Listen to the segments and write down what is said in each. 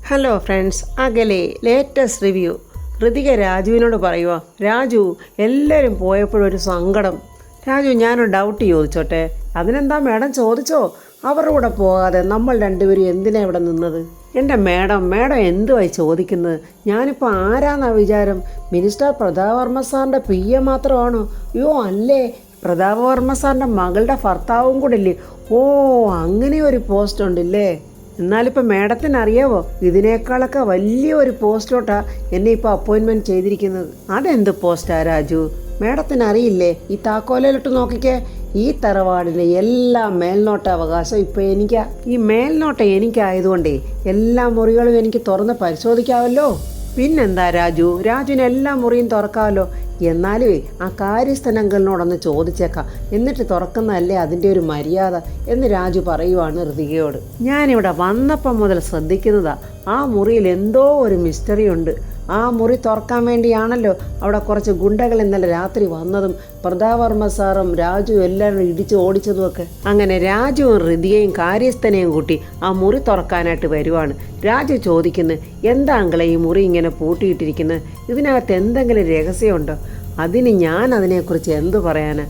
Hello friends, അകലെ latest review. Ritika രാജുവിനോട് പറയുക, രാജു എല്ലാവരും പോയപ്പോഴൊരു സങ്കടം. രാജു, ഞാനൊരു ഡൗട്ട് ചോദിച്ചോട്ടെ? അതിനെന്താ മേഡം, ചോദിച്ചോ. അവരുടെ കൂടെ പോകാതെ നമ്മൾ രണ്ടുപേരും എന്തിനാ ഇവിടെ നിന്നത്? എൻ്റെ മേഡം എന്തുവായി ചോദിക്കുന്നത്? ഞാനിപ്പോൾ ആരാന്നാ വിചാരം? മിനിസ്റ്റർ പ്രതാപവർമ്മ സാറിൻ്റെ PA മാത്രമാണോ? അയ്യോ അല്ലേ, പ്രതാപവർമ്മ സാറിൻ്റെ മകളുടെ ഭർത്താവും കൂടെ ഇല്ലേ? ഓ, അങ്ങനെ ഒരു പോസ്റ്റ് ഉണ്ടല്ലേ. എന്നാലിപ്പോൾ മേഡത്തിന് അറിയാവോ, ഇതിനേക്കാളൊക്കെ വലിയൊരു പോസ്റ്റിലോട്ടാണ് എന്നെ ഇപ്പോൾ അപ്പോയിൻമെൻറ്റ് ചെയ്തിരിക്കുന്നത്. അതെന്ത് പോസ്റ്റാ രാജു? മേഡത്തിന് അറിയില്ലേ? ഈ താക്കോലിട്ട് നോക്കിക്കേ. ഈ തറവാടിൻ്റെ എല്ലാ മേൽനോട്ട അവകാശം ഇപ്പോൾ എനിക്കാ. ഈ മേൽനോട്ടം എനിക്കായതുകൊണ്ടേ എല്ലാ മുറികളും എനിക്ക് തുറന്ന് പരിശോധിക്കാമല്ലോ. പിന്നെന്താ രാജുവിന് എല്ലാ മുറിയും തുറക്കാമല്ലോ. എന്നാലും ആ കാര്യസ്ഥൻ അങ്കിളിനോടൊന്ന് ചോദിച്ചേക്കാം, എന്നിട്ട് തുറക്കുന്നതല്ലേ അതിൻ്റെ ഒരു മര്യാദ എന്ന് രാജു പറയുവാണ് ഋതികയോട്. ഞാനിവിടെ വന്നപ്പം മുതൽ ശ്രദ്ധിക്കുന്നതാ, ആ മുറിയിൽ എന്തോ ഒരു മിസ്റ്ററി ഉണ്ട്. ആ മുറി തുറക്കാൻ വേണ്ടിയാണല്ലോ അവിടെ കുറച്ച് ഗുണ്ടകൾ ഇന്നലെ രാത്രി വന്നതും പ്രതാപവർമ്മ സാറും രാജു എല്ലാവരും ഇടിച്ച് ഓടിച്ചതുമൊക്കെ. അങ്ങനെ രാജുവും ഋതികയും കാര്യസ്ഥനെയും കൂട്ടി ആ മുറി തുറക്കാനായിട്ട് വരുവാണ്. രാജു ചോദിക്കുന്നു, എന്താ അങ്കിളെ ഈ മുറി ഇങ്ങനെ പൂട്ടിയിട്ടിരിക്കുന്നത്? ഇതിനകത്ത് എന്തെങ്കിലും രഹസ്യമുണ്ടോ? അതിന് ഞാൻ അതിനെക്കുറിച്ച് എന്തു പറയാനാ?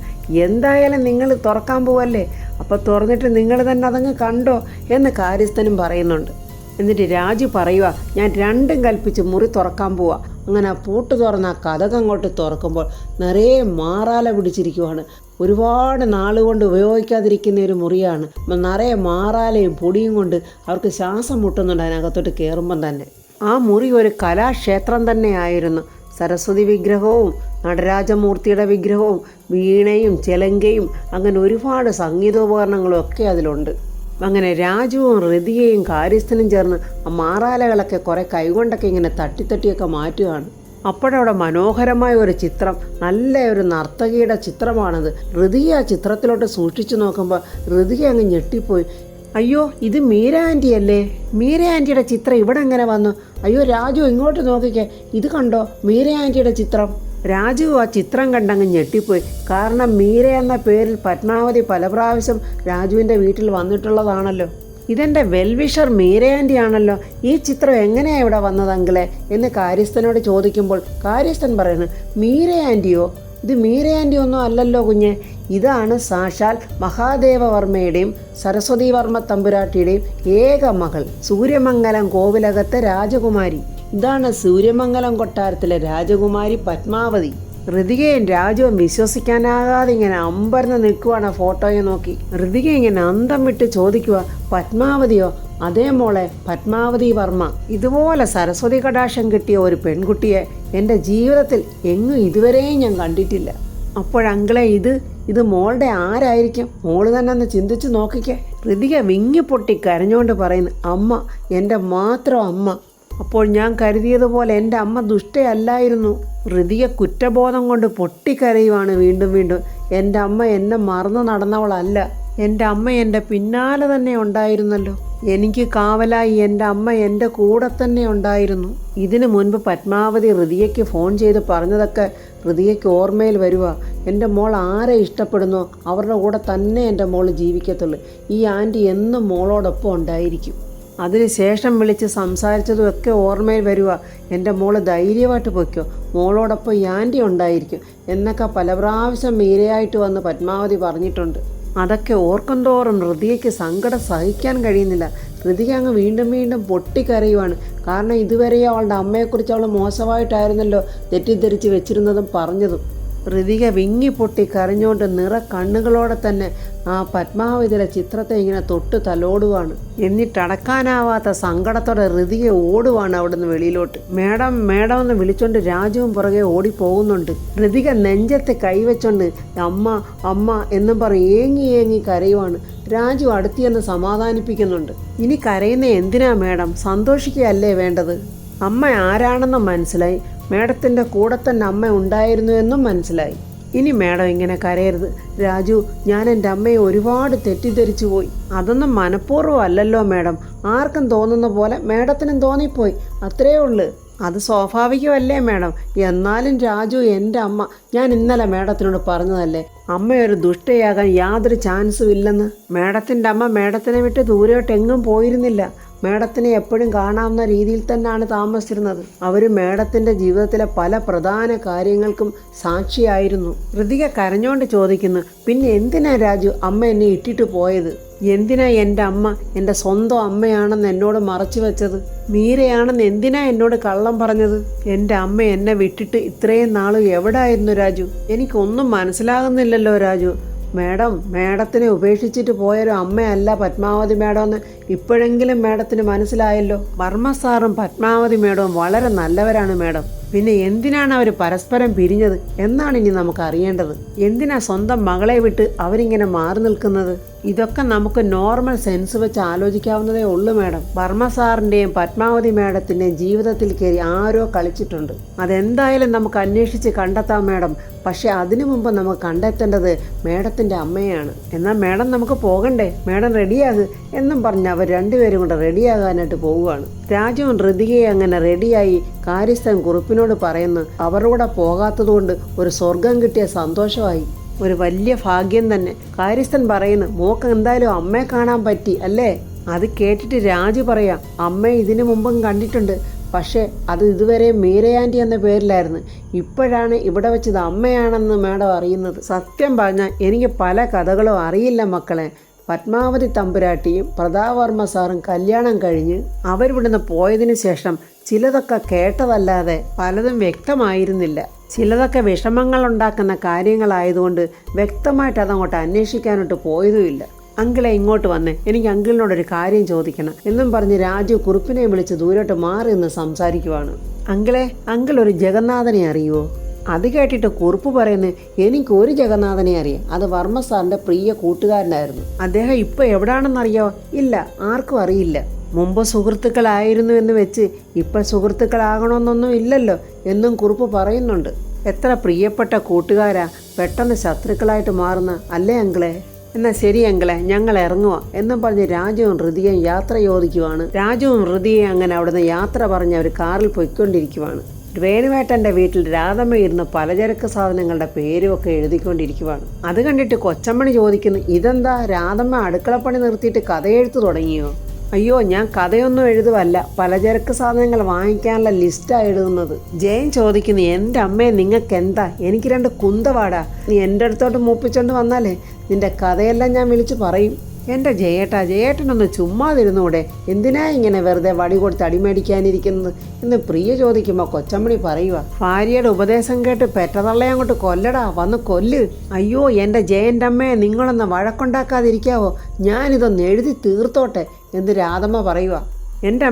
എന്തായാലും നിങ്ങൾ തുറക്കാൻ പോവല്ലേ, അപ്പോൾ തുറന്നിട്ട് നിങ്ങൾ തന്നെ അതങ്ങ് കണ്ടോ എന്ന് കാര്യസ്ഥനും പറയുന്നുണ്ട്. എന്നിട്ട് രാജു പറയുക, ഞാൻ രണ്ടും കൽപ്പിച്ച് മുറി തുറക്കാൻ പോവാ. അങ്ങനെ ആ പൂട്ട് തുറന്ന് ആ കതകങ്ങോട്ട് തുറക്കുമ്പോൾ നിറയെ മാറാല പിടിച്ചിരിക്കുവാണ്. ഒരുപാട് നാളുകൊണ്ട് ഉപയോഗിക്കാതിരിക്കുന്ന ഒരു മുറിയാണ്. നിറയെ മാറാലയും പൊടിയും കൊണ്ട് അവർക്ക് ശ്വാസം മുട്ടുന്നുണ്ട് അതിനകത്തോട്ട് കയറുമ്പം തന്നെ. ആ മുറി ഒരു കലാക്ഷേത്രം തന്നെയായിരുന്നു. സരസ്വതി വിഗ്രഹവും നടരാജമൂർത്തിയുടെ വിഗ്രഹവും വീണയും ചെലങ്കയും അങ്ങനെ ഒരുപാട് സംഗീതോപകരണങ്ങളും ഒക്കെ അതിലുണ്ട്. അങ്ങനെ രാജുവും ഋതികയും കാര്യസ്ഥനും ചേർന്ന് ആ മാറാലകളൊക്കെ കുറേ കൈകൊണ്ടൊക്കെ ഇങ്ങനെ തട്ടിയൊക്കെ മാറ്റുകയാണ്. അപ്പോഴവിടെ മനോഹരമായ ഒരു ചിത്രം, നല്ല ഒരു നർത്തകിയുടെ ചിത്രമാണത്. ഋതിക ആ ചിത്രത്തിലോട്ട് സൂക്ഷിച്ചു നോക്കുമ്പോൾ ഋതിക അങ്ങ് ഞെട്ടിപ്പോയി. അയ്യോ, ഇത് മീര ആൻറ്റി അല്ലേ? മീര ആൻറ്റിയുടെ ചിത്രം ഇവിടെ എങ്ങനെ വന്നു? അയ്യോ രാജു, ഇങ്ങോട്ട് നോക്കിക്കേ, ഇത് കണ്ടോ മീര ആൻറ്റിയുടെ ചിത്രം. രാജു ആ ചിത്രം കണ്ടങ്ങ് ഞെട്ടിപ്പോയി. കാരണം മീര എന്ന പേരിൽ പത്മാവതി പല പ്രാവശ്യം രാജുവിൻ്റെ വീട്ടിൽ വന്നിട്ടുള്ളതാണല്ലോ. ഇതെൻ്റെ വെൽവിഷർ മീര ആൻറ്റി ആണല്ലോ. ഈ ചിത്രം എങ്ങനെയാണ് ഇവിടെ വന്നത് അങ്കിളെ എന്ന് കാര്യസ്ഥനോട് ചോദിക്കുമ്പോൾ കാര്യസ്ഥൻ പറയുന്നു, മീര ആൻറ്റിയോ? ഇത് മീര ആൻറ്റി ഒന്നും അല്ലല്ലോ കുഞ്ഞെ. ഇതാണ് സാക്ഷാൽ മഹാദേവവർമ്മയുടെയും സരസ്വതി വർമ്മ തമ്പുരാട്ടിയുടെയും ഏക മകൾ, സൂര്യമംഗലം കോവിലകത്തെ രാജകുമാരി. ഇതാണ് സൂര്യമംഗലം കൊട്ടാരത്തിലെ രാജകുമാരി പത്മാവതി. ഋതികയും രാജുവും വിശ്വസിക്കാനാകാതെ ഇങ്ങനെ അമ്പരന്ന് നിൽക്കുവാണ് ഫോട്ടോയെ നോക്കി. ഋതിക ഇങ്ങനെ അന്തം വിട്ട് ചോദിക്കുക, പത്മാവതിയോ? അതേ മോളെ, പത്മാവതി വർമ്മ. ഇതുപോലെ സരസ്വതി കടാക്ഷം കിട്ടിയ ഒരു പെൺകുട്ടിയെ എൻ്റെ ജീവിതത്തിൽ എങ്ങും ഇതുവരെയും ഞാൻ കണ്ടിട്ടില്ല. അപ്പോഴങ്കിളെ ഇത് മോളുടെ ആരായിരിക്കും? മോള് തന്നെ ഒന്ന് ചിന്തിച്ച് നോക്കിക്കേ. ഋതിക വിങ്ങിപ്പൊട്ടി കരഞ്ഞുകൊണ്ട് പറയുന്നു, അമ്മ, എൻ്റെ മാത്രം അമ്മ. അപ്പോൾ ഞാൻ കരുതിയതുപോലെ എൻ്റെ അമ്മ ദുഷ്ടയല്ലായിരുന്നു. ഋതിക കുറ്റബോധം കൊണ്ട് പൊട്ടിക്കരയുവാണ് വീണ്ടും. എൻ്റെ അമ്മ എന്നെ മറന്നു നടന്നവളല്ല. എൻ്റെ അമ്മ എൻ്റെ പിന്നാലെ തന്നെ ഉണ്ടായിരുന്നല്ലോ. എനിക്ക് കാവലായി എൻ്റെ അമ്മ എൻ്റെ കൂടെ തന്നെ ഉണ്ടായിരുന്നു. ഇതിനു മുൻപ് പത്മാവതി ഋതികയ്ക്ക് ഫോൺ ചെയ്ത് പറഞ്ഞതൊക്കെ ഋതികയ്ക്ക് ഓർമ്മയിൽ വരുക. എൻ്റെ മോൾ ആരെ ഇഷ്ടപ്പെടുന്നോ അവരുടെ കൂടെ തന്നെ എൻ്റെ മോൾ ജീവിക്കത്തുള്ളൂ. ഈ ആൻറ്റി എന്നും മോളോടൊപ്പം ഉണ്ടായിരിക്കും. അതിനുശേഷം വിളിച്ച് സംസാരിച്ചതും ഒക്കെ ഓർമ്മയിൽ വരിക. എൻ്റെ മോള് ധൈര്യമായിട്ട് പൊയ്ക്കോ, മോളോടൊപ്പം ഈ ആൻറ്റി ഉണ്ടായിരിക്കും എന്നൊക്കെ പല പ്രാവശ്യം മീരയായിട്ട് വന്ന് പത്മാവതി പറഞ്ഞിട്ടുണ്ട്. അതൊക്കെ ഓർക്കും തോറും ഋതികയ്ക്ക് സങ്കടം സഹിക്കാൻ കഴിയുന്നില്ല. ഋതിക അങ്ങ് വീണ്ടും പൊട്ടിക്കരയുവാണ്. കാരണം ഇതുവരെ അവളുടെ അമ്മയെക്കുറിച്ച് അവൾ മോശമായിട്ടായിരുന്നല്ലോ തെറ്റിദ്ധരിച്ച് വെച്ചിരുന്നതും പറഞ്ഞതും. ഋതിക വിങ്ങിപ്പൊട്ടി കരഞ്ഞുകൊണ്ട് നിറ കണ്ണുകളോടെ തന്നെ ആ പത്മാവതിയുടെ ചിത്രത്തെ ഇങ്ങനെ തൊട്ട് തലോടുവാണ്. എന്നിട്ടടക്കാനാവാത്ത സങ്കടത്തോടെ ഋതിക ഓടുവാണ് അവിടുന്ന് വെളിയിലോട്ട്. മേഡം എന്ന് വിളിച്ചോണ്ട് രാജുവും പുറകെ ഓടിപ്പോകുന്നുണ്ട്. ഋതിക നെഞ്ചത്ത് കൈവച്ചോണ്ട് അമ്മ എന്നും പറഞ്ഞ് ഏങ്ങി കരയുവാണ്. രാജു അടുത്തിയെന്ന് സമാധാനിപ്പിക്കുന്നുണ്ട്. ഇനി കരയുന്ന എന്തിനാ മേഡം? സന്തോഷിക്കുകയല്ലേ വേണ്ടത്? അമ്മ ആരാണെന്ന് മനസ്സിലായി. മേഡത്തിൻ്റെ കൂടെ തന്നെ അമ്മ ഉണ്ടായിരുന്നു എന്നും മനസ്സിലായി. ഇനി മേഡം ഇങ്ങനെ കരയരുത്. രാജു, ഞാൻ എൻ്റെ അമ്മയെ ഒരുപാട് തെറ്റിദ്ധരിച്ചു പോയി. അതൊന്നും മനഃപൂർവ്വം അല്ലല്ലോ മേഡം. ആർക്കും തോന്നുന്ന പോലെ മേഡത്തിനും തോന്നിപ്പോയി, അത്രയേ ഉള്ളൂ. അത് സ്വാഭാവികമല്ലേ മേഡം? എന്നാലും രാജു, എൻ്റെ അമ്മ, ഞാൻ ഇന്നലെ മേഡത്തിനോട് പറഞ്ഞതല്ലേ, അമ്മയൊരു ദുഷ്ടയാകാൻ യാതൊരു ചാൻസും ഇല്ലെന്ന്. മേഡത്തിൻ്റെ അമ്മ മേഡത്തിനെ വിട്ട് ദൂരോട്ട് എങ്ങും പോയിരുന്നില്ല. മേഡത്തിനെ എപ്പോഴും കാണാവുന്ന രീതിയിൽ തന്നെയാണ് താമസിച്ചിരുന്നത്. അവർ മേഡത്തിൻ്റെ ജീവിതത്തിലെ പല പ്രധാന കാര്യങ്ങൾക്കും സാക്ഷിയായിരുന്നു. ഋതിക കരഞ്ഞോണ്ട് ചോദിക്കുന്നു, പിന്നെ എന്തിനാ രാജു അമ്മ എന്നെ ഇട്ടിട്ട് പോയത്? എന്തിനാ എൻ്റെ അമ്മ എൻ്റെ സ്വന്തം അമ്മയാണെന്ന് എന്നോട് മറച്ചു വെച്ചത്? മീരയാണെന്ന് എന്തിനാ എന്നോട് കള്ളം പറഞ്ഞത്? എൻ്റെ അമ്മ എന്നെ വിട്ടിട്ട് ഇത്രയും നാൾ എവിടായിരുന്നു രാജു? എനിക്കൊന്നും മനസ്സിലാകുന്നില്ലല്ലോ രാജു. മേഡത്തിനെ ഉപേക്ഷിച്ചിട്ട് പോയൊരു അമ്മയല്ല പത്മാവതി മേഡം എന്ന് ഇപ്പോഴെങ്കിലും മേഡത്തിന് മനസ്സിലായല്ലോ. വർമ്മ സാറും പത്മാവതി മേഡവും വളരെ നല്ലവരാണ് മേഡം. പിന്നെ എന്തിനാണ് അവർ പരസ്പരം പിരിഞ്ഞത് എന്നാണ് ഇനി നമുക്ക് അറിയേണ്ടത്. എന്തിനാ സ്വന്തം മകളെ വിട്ട് അവരിങ്ങനെ മാറി നിൽക്കുന്നത്? ഇതൊക്കെ നമുക്ക് നോർമൽ സെൻസ് വെച്ച് ആലോചിക്കാവുന്നതേ ഉള്ളൂ മേഡം. വർമ്മ സാറിൻ്റെയും പത്മാവതി മേഡത്തിൻ്റെയും ജീവിതത്തിൽ കയറി ആരോ കളിച്ചിട്ടുണ്ട്. അതെന്തായാലും നമുക്ക് അന്വേഷിച്ച് കണ്ടെത്താം മേഡം. പക്ഷെ അതിനു മുമ്പ് നമുക്ക് കണ്ടെത്തേണ്ടത് മേഡത്തിൻ്റെ അമ്മയാണ്. എന്നാൽ മേഡം നമുക്ക് പോകണ്ടേ? മേഡം റെഡിയാകുക എന്നും പറഞ്ഞ് അവർ രണ്ടുപേരും കൂടെ റെഡിയാകാനായിട്ട് പോവുകയാണ്. രാജുവും ഋതികയെ അങ്ങനെ റെഡിയായി കാര്യസ്ഥൻ കുറുപ്പിനോട് പറയുന്നു, അവരുടെ പോകാത്തതുകൊണ്ട് ഒരു സ്വർഗം കിട്ടിയ സന്തോഷമായി, ഒരു വലിയ ഭാഗ്യം തന്നെ. കാര്യസ്ഥൻ പറയുന്നു, മോക്ക് എന്തായാലും അമ്മയെ കാണാൻ പറ്റി അല്ലേ? അത് കേട്ടിട്ട് രാജു പറയാം, അമ്മയെ ഇതിനു മുമ്പും കണ്ടിട്ടുണ്ട്, പക്ഷേ അത് ഇതുവരെ മീരയാൻറ്റി എന്ന പേരിലായിരുന്നു. ഇപ്പോഴാണ് ഇവിടെ വെച്ചത് അമ്മയാണെന്ന് മേഡം അറിയുന്നത്. സത്യം പറഞ്ഞാൽ എനിക്ക് പല കഥകളും അറിയില്ല മക്കളെ. പത്മാവതി തമ്പുരാട്ടിയും പ്രതാപവർമ്മ സാറും കല്യാണം കഴിഞ്ഞ് അവരിവിടുന്ന് പോയതിന് ശേഷം ചിലതൊക്കെ കേട്ടതല്ലാതെ പലതും വ്യക്തമായിരുന്നില്ല. ചിലതൊക്കെ വിഷമങ്ങൾ ഉണ്ടാക്കുന്ന കാര്യങ്ങളായതുകൊണ്ട് വ്യക്തമായിട്ട് അതങ്ങോട്ട് അന്വേഷിക്കാനോട്ട് പോയതുമില്ല. അങ്കിളെ ഇങ്ങോട്ട് വന്നേ, എനിക്ക് അങ്കിളിനോടൊരു കാര്യം ചോദിക്കണം എന്നും പറഞ്ഞ് രാജു കുറുപ്പിനെ വിളിച്ച് ദൂരോട്ട് മാറി നിന്ന് സംസാരിക്കുവാണ്. അങ്കിൾ ഒരു ജഗന്നാഥനെ അറിയുമോ? അത് കേട്ടിട്ട് കുറുപ്പ് പറയുന്നത്, എനിക്കൊരു ജഗന്നാഥനെ അറിയാം, അത് വർമ്മ സാറിൻ്റെ പ്രിയ കൂട്ടുകാരനായിരുന്നു. അദ്ദേഹം ഇപ്പോൾ എവിടാണെന്നറിയോ? ഇല്ല, ആർക്കും അറിയില്ല. മുമ്പ് സുഹൃത്തുക്കളായിരുന്നു എന്ന് വെച്ച് ഇപ്പം സുഹൃത്തുക്കളാകണമെന്നൊന്നും ഇല്ലല്ലോ എന്നും കുറുപ്പ് പറയുന്നുണ്ട്. എത്ര പ്രിയപ്പെട്ട കൂട്ടുകാരാ പെട്ടെന്ന് ശത്രുക്കളായിട്ട് മാറുന്ന അല്ലേ അങ്കിളെ? എന്നാൽ ശരി അങ്കിളെ, ഞങ്ങൾ ഇറങ്ങുക എന്നും പറഞ്ഞ് രാജുവും ഋതികയും യാത്ര ചോദിക്കുവാണ്. രാജുവും ഋതികയും അങ്ങനെ അവിടുന്ന് യാത്ര പറഞ്ഞ് അവർ കാറിൽ പൊയ്ക്കൊണ്ടിരിക്കുവാണ്. വേണുവേട്ടൻ്റെ വീട്ടിൽ രാധമ്മ ഇരുന്ന് പലചരക്ക് സാധനങ്ങളുടെ പേരുമൊക്കെ എഴുതിക്കൊണ്ടിരിക്കുവാണ്. അത് കണ്ടിട്ട് കൊച്ചമ്മണി ചോദിക്കുന്നു, ഇതെന്താ രാധമ്മ അടുക്കളപ്പണി നിർത്തിയിട്ട് കഥ എഴുത്ത് തുടങ്ങിയോ? അയ്യോ, ഞാൻ കഥയൊന്നും എഴുതുവല്ല, പലചരക്ക് സാധനങ്ങൾ വാങ്ങിക്കാനുള്ള ലിസ്റ്റാണ് എഴുതുന്നത്. ജയൻ ചോദിക്കുന്നു, എൻ്റെ അമ്മയെ നിങ്ങൾക്ക് എന്താ? എനിക്ക് 2 കുന്തവാടാ. നീ എൻ്റെ അടുത്തോട്ട് മൂപ്പിച്ചോണ്ട് വന്നാലേ നിന്റെ കഥയെല്ലാം ഞാൻ വിളിച്ചു പറയും. എൻ്റെ ജയേട്ടനൊന്ന് ചുമ്മാതിരുന്നൂടെ? എന്തിനാ ഇങ്ങനെ വെറുതെ വടി കൊടുത്ത് അടിമേടിക്കാനിരിക്കുന്നത് എന്ന് പ്രിയ ചോദിക്കുമ്പോൾ കൊച്ചമ്മണി പറയുക, ഭാര്യയുടെ ഉപദേശം കേട്ട് പെറ്റതള്ളയെ അങ്ങോട്ട് കൊല്ലടാ, വന്ന് കൊല്ല്. അയ്യോ എൻ്റെ ജയൻ്റെ അമ്മയെ നിങ്ങളൊന്ന് വഴക്കുണ്ടാക്കാതിരിക്കാവോ? ഞാനിതൊന്ന് എഴുതി തീർത്തോട്ടെ എന്ന് രാധമ്മ പറയുക. എൻ്റെ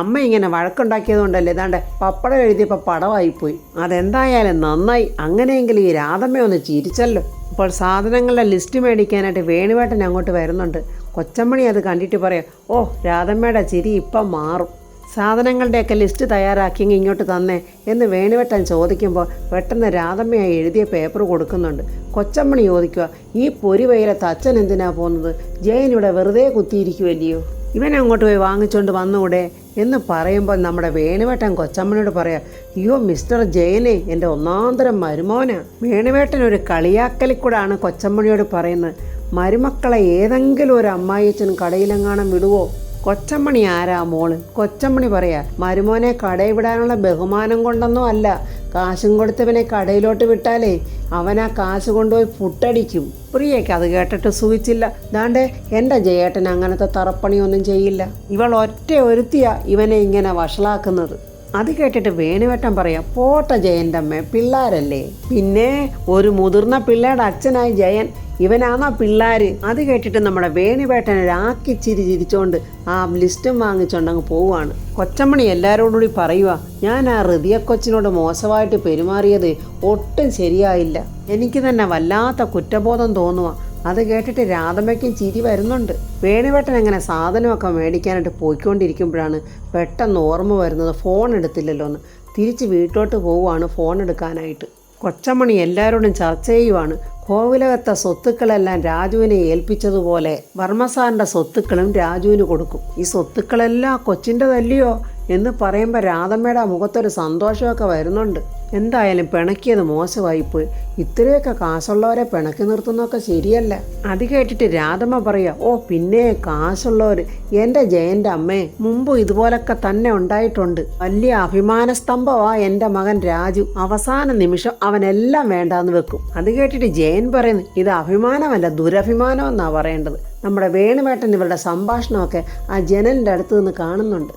അമ്മ ഇങ്ങനെ വഴക്കുണ്ടാക്കിയത് കൊണ്ടല്ലേ ഏതാണ്ട് പപ്പടം എഴുതിയപ്പോൾ പടവായിപ്പോയി. അതെന്തായാലും നന്നായി, അങ്ങനെയെങ്കിലും ഈ രാധമ്മയൊന്ന് ചിരിച്ചല്ലോ. ഇപ്പോൾ സാധനങ്ങളുടെ ലിസ്റ്റ് മേടിക്കാനായിട്ട് വേണുവേട്ടൻ അങ്ങോട്ട് വരുന്നുണ്ട്. കൊച്ചമ്മണി അത് കണ്ടിട്ട് പറയാം, ഓ രാധമ്മയുടെ ചിരി ഇപ്പം മാറും, സാധനങ്ങളുടെയൊക്കെ ലിസ്റ്റ് തയ്യാറാക്കിയെങ്കിൽ ഇങ്ങോട്ട് തന്നേ എന്ന് വേണുവേട്ടൻ ചോദിക്കുമ്പോൾ പെട്ടെന്ന് രാധമ്മയായി എഴുതിയ പേപ്പർ കൊടുക്കുന്നുണ്ട്. കൊച്ചമ്മണി ചോദിക്കുക, ഈ പൊരി വെയിലത്ത് അച്ഛൻ എന്തിനാ പോകുന്നത്? ജയൻ ഇവിടെ വെറുതെ കുത്തിയിരിക്കുമല്ലയോ, ഇവൻ അങ്ങോട്ട് പോയി വാങ്ങിച്ചുകൊണ്ട് വന്നുകൂടെ എന്ന് പറയുമ്പോൾ നമ്മുടെ വേണുവേട്ടൻ കൊച്ചമ്മനോട് പറയാം, അയ്യോ മിസ്റ്റർ ജയനെ എൻ്റെ ഒന്നാന്തരം മരുമോനാ. വേണുവേട്ടൻ ഒരു കളിയാക്കലിക്കൂടാണ് കൊച്ചമ്മണിയോട് പറയുന്നത്, മരുമക്കളെ ഏതെങ്കിലും ഒരു അമ്മായിയച്ഛൻ കടയിലെങ്ങാനും വിടുവോ? കൊച്ചമ്മണി ആരാ മോള്? കൊച്ചമ്മണി പറയാ, മരുമോനെ കടയിൽ വിടാനുള്ള ബഹുമാനം കൊണ്ടൊന്നും അല്ല, കാശും കൊടുത്തവനെ കടയിലോട്ട് വിട്ടാലേ അവനാ കാശ് കൊണ്ടുപോയി പുട്ടടിക്കും. പ്രിയയ്ക്ക് അത് കേട്ടിട്ട് സുഖിച്ചില്ല. ദാണ്ടേ എൻ്റെ ജയേട്ടൻ അങ്ങനത്തെ തറപ്പണിയൊന്നും ചെയ്യില്ല, ഇവൾ ഒറ്റ ഒരുത്തിയാ ഇവനെ ഇങ്ങനെ വഷളാക്കുന്നത്. അത് കേട്ടിട്ട് വേണുവേട്ടൻ പറയാം, പോട്ടെ ജയൻ്റെ അമ്മ, പിള്ളേരല്ലേ. പിന്നെ ഒരു മുതിർന്ന പിള്ളേരുടെ അച്ഛനായി ജയൻ, ഇവനാണോ പിള്ളേർ? അത് കേട്ടിട്ട് നമ്മുടെ വേണുവേട്ടൻ ഒരാക്കി ചിരിച്ചുകൊണ്ട് ആ ലിസ്റ്റും വാങ്ങിച്ചുകൊണ്ട് അങ്ങ് പോവുകയാണ്. കൊച്ചമ്മണി എല്ലാവരോടും കൂടി പറയുക, ഞാൻ ആ ഋതിയ കൊച്ചിനോട് മോശമായിട്ട് പെരുമാറിയത് ഒട്ടും ശരിയായില്ല, എനിക്ക് തന്നെ വല്ലാത്ത കുറ്റബോധം തോന്നുക. അത് കേട്ടിട്ട് രാധമ്മയ്ക്കും ചിരി വരുന്നുണ്ട്. വേണുവേട്ടൻ അങ്ങനെ സാധനമൊക്കെ മേടിക്കാനായിട്ട് പോയിക്കൊണ്ടിരിക്കുമ്പോഴാണ് പെട്ടെന്ന് ഓർമ്മ വരുന്നത്, ഫോൺ എടുത്തില്ലല്ലോ എന്ന്. തിരിച്ച് വീട്ടിലോട്ട് പോവുകയാണ് ഫോൺ എടുക്കാനായിട്ട്. കൊച്ചമ്മണി എല്ലാവരോടും ചർച്ച ചെയ്യുവാണ്. കോവിലകത്തെ സ്വത്തുക്കളെല്ലാം രാജുവിനെ ഏൽപ്പിച്ചതുപോലെ വർമ്മസാറിൻ്റെ സ്വത്തുക്കളും രാജുവിന് കൊടുക്കും. ഈ സ്വത്തുക്കളെല്ലാം കൊച്ചിൻ്റെതല്ലയോ എന്ന് പറയുമ്പോൾ രാധമ്മയുടെ മുഖത്തൊരു സന്തോഷമൊക്കെ വരുന്നുണ്ട്. എന്തായാലും പിണക്കിയത് മോശമായിപ്പോയി. ഇത്രയൊക്കെ കാശുള്ളവരെ പിണക്കി നിർത്തുന്നതൊക്കെ ശരിയല്ല. അത് കേട്ടിട്ട് രാധമ്മ പറയുക, ഓ പിന്നെ കാശുള്ളവർ, എൻ്റെ ജയൻ്റെ അമ്മേ, മുമ്പ് ഇതുപോലൊക്കെ തന്നെ ഉണ്ടായിട്ടുണ്ട്. വലിയ അഭിമാന സ്തംഭമാ എൻ്റെ മകൻ രാജു. അവസാന നിമിഷം അവനെല്ലാം വേണ്ടാന്ന് വെക്കും. അത് കേട്ടിട്ട് ജയൻ പറയുന്നു, ഇത് അഭിമാനമല്ല ദുരഭിമാനം എന്നാ പറയേണ്ടത്. നമ്മുടെ വേണുവേട്ടൻ ഇവരുടെ സംഭാഷണമൊക്കെ ആ ജനലിൻ്റെ അടുത്ത് നിന്ന് കാണുന്നുണ്ട്.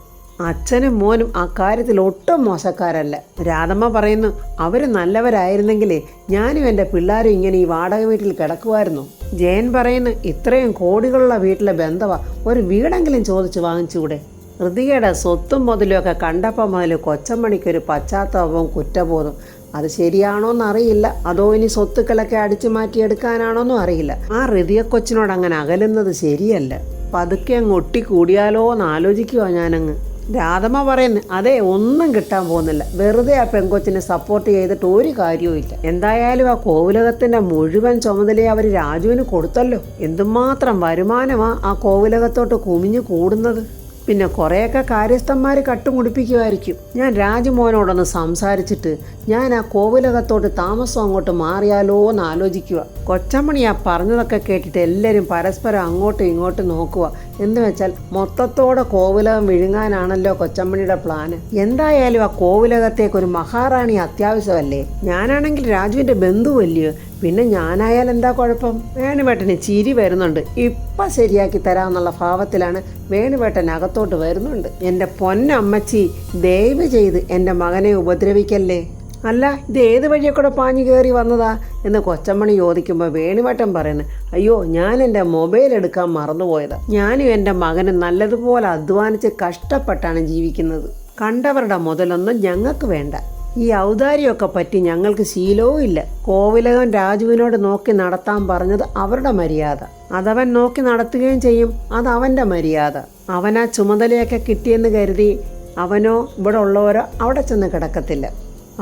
അച്ഛനും മോനും ആ കാര്യത്തിൽ ഒട്ടും മോശക്കാരല്ല. രാധമ്മ പറയുന്നു, അവർ നല്ലവരായിരുന്നെങ്കിലേ ഞാനും എൻ്റെ പിള്ളേരും ഇങ്ങനെ ഈ വാടക വീട്ടിൽ കിടക്കുമായിരുന്നു. ജയൻ പറയുന്നു, ഇത്രയും കോടികളുള്ള വീട്ടിലെ ബന്ധവാ, ഒരു വീടെങ്കിലും ചോദിച്ച് വാങ്ങിച്ചുകൂടെ? ഋതികയുടെ സ്വത്തും മുതലുമൊക്കെ കണ്ടപ്പോൾ മുതൽ കൊച്ചമ്മണിക്കൊരു പശ്ചാത്താപവും കുറ്റബോധം. അത് ശരിയാണോന്നറിയില്ല, അതോ ഇനി സ്വത്തുക്കളൊക്കെ അടിച്ചു മാറ്റിയെടുക്കാനാണോന്നും അറിയില്ല. ആ ഋതിക കൊച്ചിനോട് അങ്ങനെ അകലുന്നത് ശരിയല്ല. പതുക്കെ അങ്ങ് ഒട്ടിക്കൂടിയാലോ എന്ന് ആലോചിക്കുവാ ഞാനങ്ങ്. രാധമ്മ പറയുന്നു, അതെ, ഒന്നും കിട്ടാൻ പോകുന്നില്ല. വെറുതെ ആ പെങ്കൊച്ചിനെ സപ്പോർട്ട് ചെയ്തിട്ട് ഒരു കാര്യവും ഇല്ല. എന്തായാലും ആ കോവിലകത്തിൻ്റെ മുഴുവൻ ചുമതലയെ അവർ രാജുവിന് കൊടുത്തല്ലോ. എന്തുമാത്രം വരുമാനമാ ആ കോവിലകത്തോട്ട് കുമിഞ്ഞു കൂടുന്നത്. പിന്നെ കുറേയൊക്കെ കാര്യസ്ഥന്മാർ കട്ടുമുടിപ്പിക്കുമായിരിക്കും. ഞാൻ രാജുമോനോടൊന്ന് സംസാരിച്ചിട്ട് ഞാൻ ആ കോവിലകത്തോട്ട് താമസം അങ്ങോട്ട് മാറിയാലോ എന്ന് ആലോചിക്കുക. കൊച്ചമ്മണി ആ പറഞ്ഞതൊക്കെ കേട്ടിട്ട് എല്ലാവരും പരസ്പരം അങ്ങോട്ടും ഇങ്ങോട്ടും നോക്കുക. എന്ന് വെച്ചാൽ മൊത്തത്തോടെ കോവിലകം വിഴുങ്ങാനാണല്ലോ കൊച്ചമ്മണിയുടെ പ്ലാന്. എന്തായാലും ആ കോവിലകത്തേക്കൊരു മഹാറാണി അത്യാവശ്യമല്ലേ? ഞാനാണെങ്കിൽ രാജുവിൻ്റെ ബന്ധുവല്ലയോ, പിന്നെ ഞാനായാൽ എന്താ കുഴപ്പം? വേണുവേട്ടന് ചിരി വരുന്നുണ്ട്. ഇപ്പം ശരിയാക്കി തരാമെന്നുള്ള ഭാവത്തിലാണ് വേണുവേട്ടൻ അകത്തോട്ട് വരുന്നുണ്ട്. എൻ്റെ പൊന്നമ്മച്ചി, ദയവ് ചെയ്ത് എൻ്റെ മകനെ ഉപദ്രവിക്കല്ലേ. അല്ല, ഇത് ഏത് വഴിയെ കൂടെ പാഞ്ഞു കയറി വന്നതാ എന്ന് കൊച്ചമ്മണി ചോദിക്കുമ്പോൾ വേണുവേട്ടൻ പറയുന്നത്, അയ്യോ, ഞാൻ എൻ്റെ മൊബൈൽ എടുക്കാൻ മറന്നുപോയതാ. ഞാനും എൻ്റെ മകനും നല്ലതുപോലെ അധ്വാനിച്ച് കഷ്ടപ്പെട്ടാണ് ജീവിക്കുന്നത്. കണ്ടവരുടെ മുതലൊന്നും ഞങ്ങൾക്ക് വേണ്ട. ഈ ഔദാര്യമൊക്കെ പറ്റി ഞങ്ങൾക്ക് ശീലവും ഇല്ല. കോവിലകം രാജുവിനോട് നോക്കി നടത്താൻ പറഞ്ഞത് അവരുടെ മര്യാദ. അതവൻ നോക്കി നടത്തുകയും ചെയ്യും. അതവൻ്റെ മര്യാദ. അവനാ ചുമതലയൊക്കെ കിട്ടിയെന്ന് കരുതി അവനോ ഇവിടെ ഉള്ളവരോ അവിടെ ചെന്ന് കിടക്കത്തില്ല.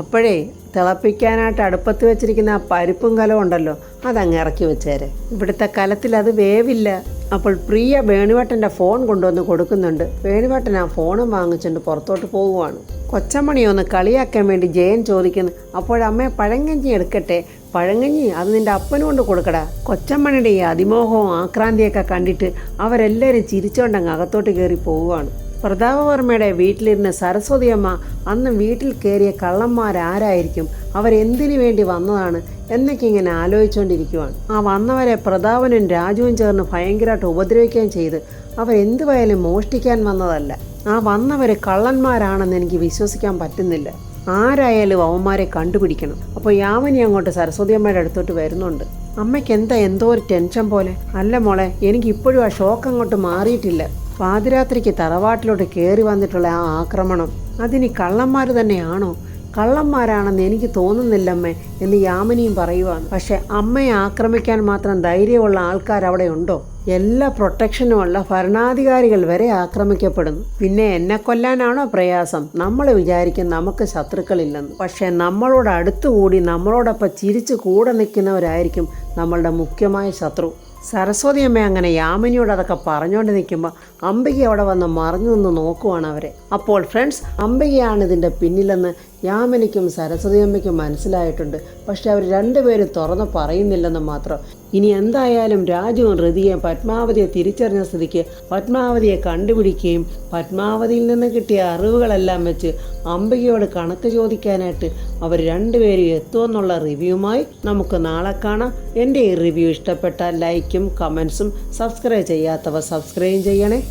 അപ്പോഴേ തിളപ്പിക്കാനായിട്ട് അടുപ്പത്ത് വെച്ചിരിക്കുന്ന ആ പരിപ്പും കലം ഉണ്ടല്ലോ, അതങ്ങ് ഇറക്കി വെച്ചേരെ. ഇവിടുത്തെ കലത്തിൽ അത് വേവില്ല. അപ്പോൾ പ്രിയ വേണുവേട്ടൻ്റെ ഫോൺ കൊണ്ടുവന്ന് കൊടുക്കുന്നുണ്ട്. വേണുവേട്ടൻ ആ ഫോണും വാങ്ങിച്ചുകൊണ്ട് പുറത്തോട്ട് പോവുകയാണ്. കൊച്ചമ്മണി ഒന്ന് കളിയാക്കാൻ വേണ്ടി ജയൻ ചോദിക്കുന്നു, അപ്പോഴമ്മേ പഴങ്കഞ്ഞി എടുക്കട്ടെ? പഴങ്കഞ്ഞി അത് നിൻ്റെ അപ്പനും കൊണ്ട് കൊടുക്കടാ. കൊച്ചമ്മണിയുടെ ഈ അതിമോഹവും ആക്രാന്തിയൊക്കെ കണ്ടിട്ട് അവരെല്ലാവരും ചിരിച്ചോണ്ടങ്ങ് അകത്തോട്ട് കയറി പോവുകയാണ്. പ്രതാപവർമ്മയുടെ വീട്ടിലിരുന്ന് സരസ്വതിയമ്മ അന്ന് വീട്ടിൽ കയറിയ കള്ളന്മാരാരായിരിക്കും, അവരെന്തിനു വേണ്ടി വന്നതാണ് എന്നൊക്കെ ഇങ്ങനെ ആലോചിച്ചുകൊണ്ടിരിക്കുവാണ്. ആ വന്നവരെ പ്രതാപനും രാജുവും ചേർന്ന് ഭയങ്കരമായിട്ട് ഉപദ്രവിക്കുകയും ചെയ്ത് അവരെന്തുവായാലും മോഷ്ടിക്കാൻ വന്നതല്ല. ആ വന്നവർ കള്ളന്മാരാണെന്ന് എനിക്ക് വിശ്വസിക്കാൻ പറ്റുന്നില്ല. ആരായാലും അവന്മാരെ കണ്ടുപിടിക്കണം. അപ്പോൾ യാമിനി അങ്ങോട്ട് സരസ്വതിയമ്മയുടെ അടുത്തോട്ട് വരുന്നുണ്ട്. അമ്മയ്ക്ക് എന്തോ ഒരു ടെൻഷൻ പോലെ. അല്ല മോളെ, എനിക്കിപ്പോഴും ആ ഷോക്ക് അങ്ങോട്ട് മാറിയിട്ടില്ല. പാതിരാത്രിക്ക് തറവാട്ടിലോട്ട് കയറി വന്നിട്ടുള്ള ആ ആക്രമണം അതിനി കള്ളന്മാർ തന്നെയാണോ? കള്ളന്മാരാണെന്ന് എനിക്ക് തോന്നുന്നില്ലമ്മേ എന്ന് യാമിനിയും പറയുവാണ്. പക്ഷെ അമ്മയെ ആക്രമിക്കാൻ മാത്രം ധൈര്യമുള്ള ആൾക്കാർ അവിടെ ഉണ്ടോ? എല്ലാ പ്രൊട്ടക്ഷനുമുള്ള ഭരണാധികാരികൾ വരെ ആക്രമിക്കപ്പെടുന്നു. പിന്നെ എന്നെ കൊല്ലാനാണോ പ്രയാസം? നമ്മൾ വിചാരിക്കും നമുക്ക് ശത്രുക്കളില്ലെന്ന്. പക്ഷെ നമ്മളോട് അടുത്തുകൂടി നമ്മളോടൊപ്പം ചിരിച്ചു കൂടെ നിൽക്കുന്നവരായിരിക്കും നമ്മളുടെ മുഖ്യമായ ശത്രു. സരസ്വതിയമ്മ അങ്ങനെ യാമിനിയോട് അതൊക്കെ പറഞ്ഞുകൊണ്ട് നിൽക്കുമ്പോൾ അംബിക അവിടെ വന്ന് മറിഞ്ഞു നിന്ന് നോക്കുവാണ് അവരെ. അപ്പോൾ ഫ്രണ്ട്സ്, അംബികയാണ് ഇതിൻ്റെ പിന്നിലെന്ന് യാമിനിക്കും സരസ്വതിയമ്മയ്ക്കും മനസ്സിലായിട്ടുണ്ട്. പക്ഷെ അവർ രണ്ടുപേരും തുറന്ന് പറയുന്നില്ലെന്ന് മാത്രം. ഇനി എന്തായാലും രാജുവും ഋതിയും പത്മാവതിയെ തിരിച്ചറിഞ്ഞ സ്ഥിതിക്ക് പത്മാവതിയെ കണ്ടുപിടിക്കുകയും പത്മാവതിയിൽ നിന്ന് കിട്ടിയ അറിവുകളെല്ലാം വെച്ച് അംബികയോട് കണക്ക് ചോദിക്കാനായിട്ട് അവർ രണ്ടുപേരും എത്തുമെന്നുള്ള റിവ്യൂമായി നമുക്ക് നാളെ കാണാം. എൻ്റെ ഈ റിവ്യൂ ഇഷ്ടപ്പെട്ടാൽ ലൈക്കും കമൻസും, സബ്സ്ക്രൈബ് ചെയ്യാത്തവർ സബ്സ്ക്രൈബ് ചെയ്യണേ.